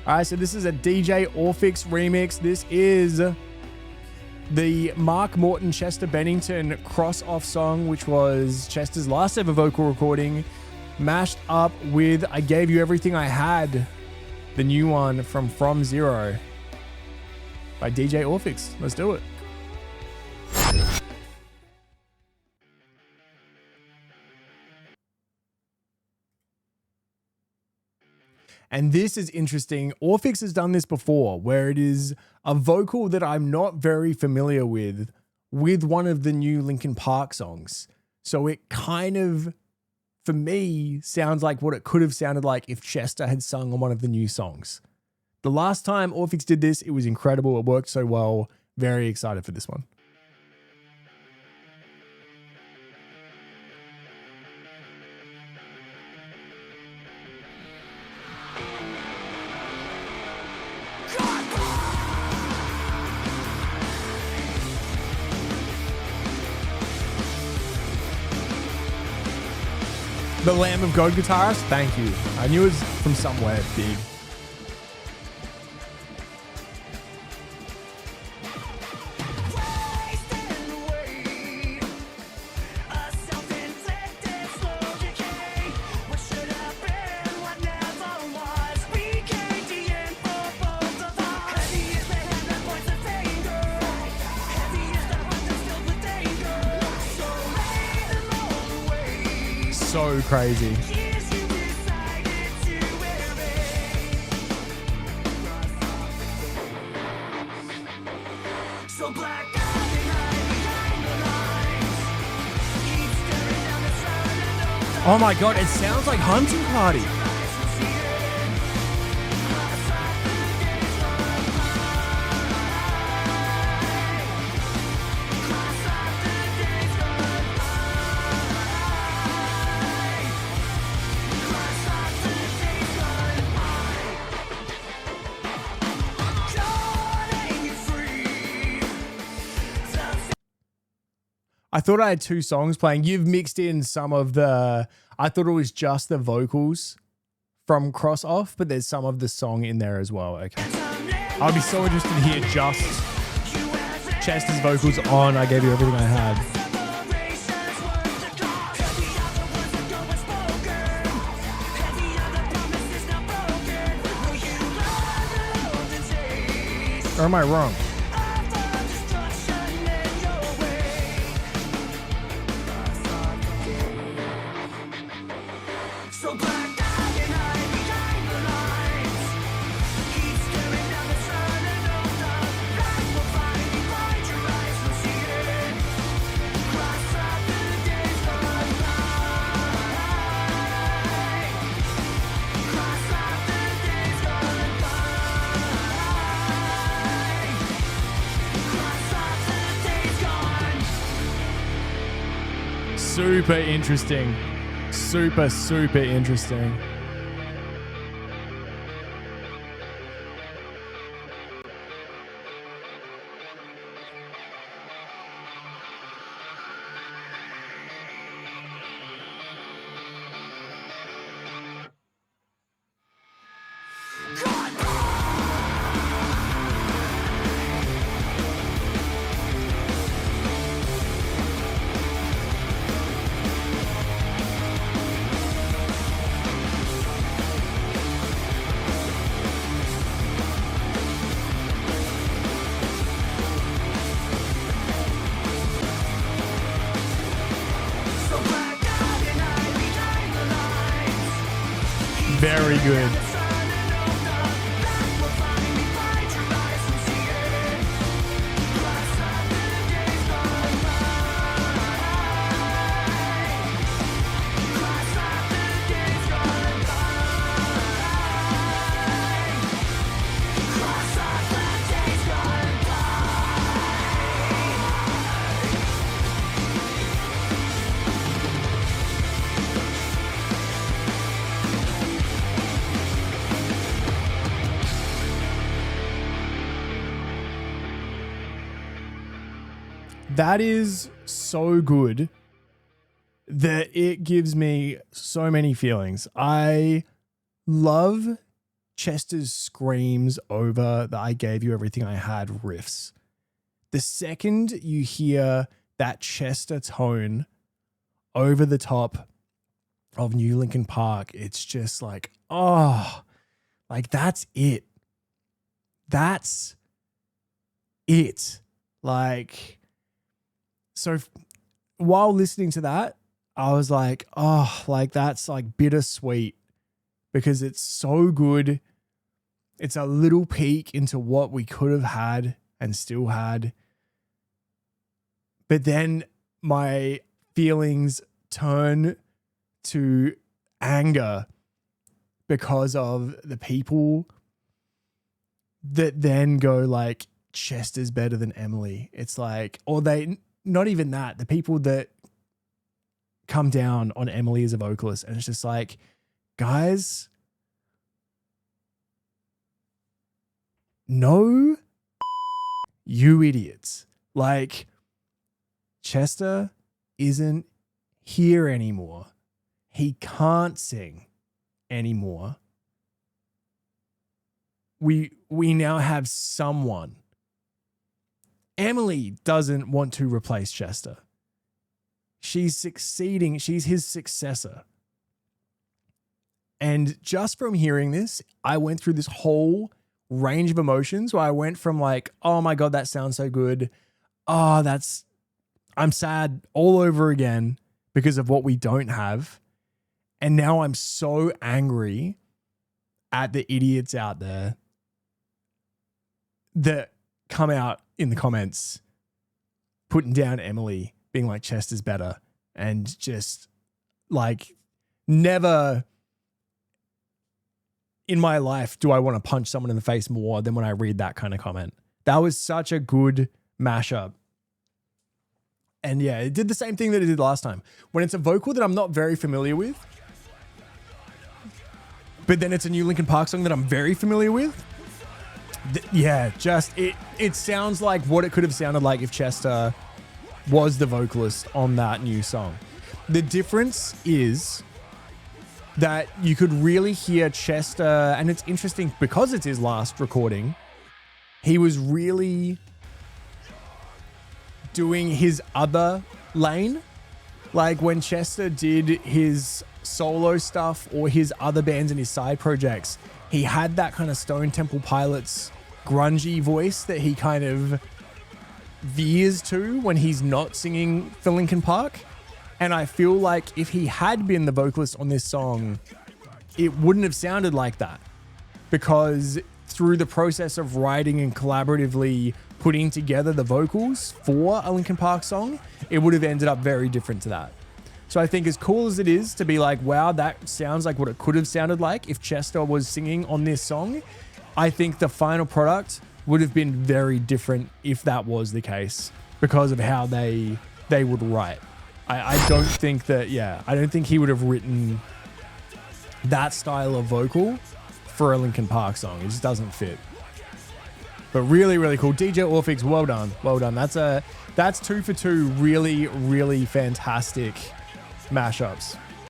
All right, so this is a DJ Orfix remix. This is the Mark Morton, Chester Bennington cross-off song, which was Chester's last ever vocal recording, mashed up with I Gave You Everything I Had, the new one from Zero by DJ Orfix. Let's do it. And this is interesting. Orfix has done this before, where it is a vocal that I'm not very familiar with one of the new Linkin Park songs. So it kind of, for me, sounds like what it could have sounded like if Chester had sung on one of the new songs. The last time Orfix did this, it was incredible. It worked so well. Very excited for this one. The Lamb of God guitarist, thank you. I knew it was from somewhere big. So crazy. Oh my God, it sounds like Hunting Party. I thought I had two songs playing. You've mixed in some of the, I thought it was just the vocals from Cross Off, but there's some of the song in there as well. Okay. I'd be so interested to hear just Chester's vocals on I Gave You Everything I Had. Or am I wrong? Super interesting. Super, super interesting. Very good. That is so good that it gives me so many feelings. I love Chester's screams over the "I gave you everything I had" riffs. The second you hear that Chester tone over the top of New Linkin Park, it's just like, oh, like that's it. That's it. Like, so while listening to that, I was like, oh, like that's like bittersweet because it's so good. It's a little peek into what we could have had and still had. But then my feelings turn to anger because of the people that then go like, Chester's better than Emily. It's like, or they, not even that, the people that come down on Emily as a vocalist, and it's just like, guys, no, you idiots. Like, Chester isn't here anymore. He can't sing anymore. We now have someone. Emily doesn't want to replace Chester. She's succeeding. She's his successor. And just from hearing this, I went through this whole range of emotions where I went from like, oh my God, that sounds so good. Oh, I'm sad all over again because of what we don't have. And now I'm so angry at the idiots out there that come out in the comments putting down Emily, being like, Chester's better, and just like, never in my life do I want to punch someone in the face more than when I read that kind of comment. That was such a good mashup. And yeah, it did the same thing that it did last time. When it's a vocal that I'm not very familiar with, but then it's a new Linkin Park song that I'm very familiar with. Yeah, just it sounds like what it could have sounded like if Chester was the vocalist on that new song. The difference is that you could really hear Chester, and it's interesting because it's his last recording, he was really doing his other lane. Like when Chester did his solo stuff or his other bands and his side projects, he had that kind of Stone Temple Pilots grungy voice that he kind of veers to when he's not singing for Linkin Park. And I feel like if he had been the vocalist on this song, it wouldn't have sounded like that, because through the process of writing and collaboratively putting together the vocals for a Linkin Park song, it would have ended up very different to that. So I think as cool as it is to be like, wow, that sounds like what it could have sounded like if Chester was singing on this song, I think the final product would have been very different if that was the case, because of how they would write. I don't think that, I don't think he would have written that style of vocal for a Linkin Park song. It just doesn't fit. But really, really cool. DJ Orphix, well done. Well done. That's 2 for 2 really, really fantastic mashups.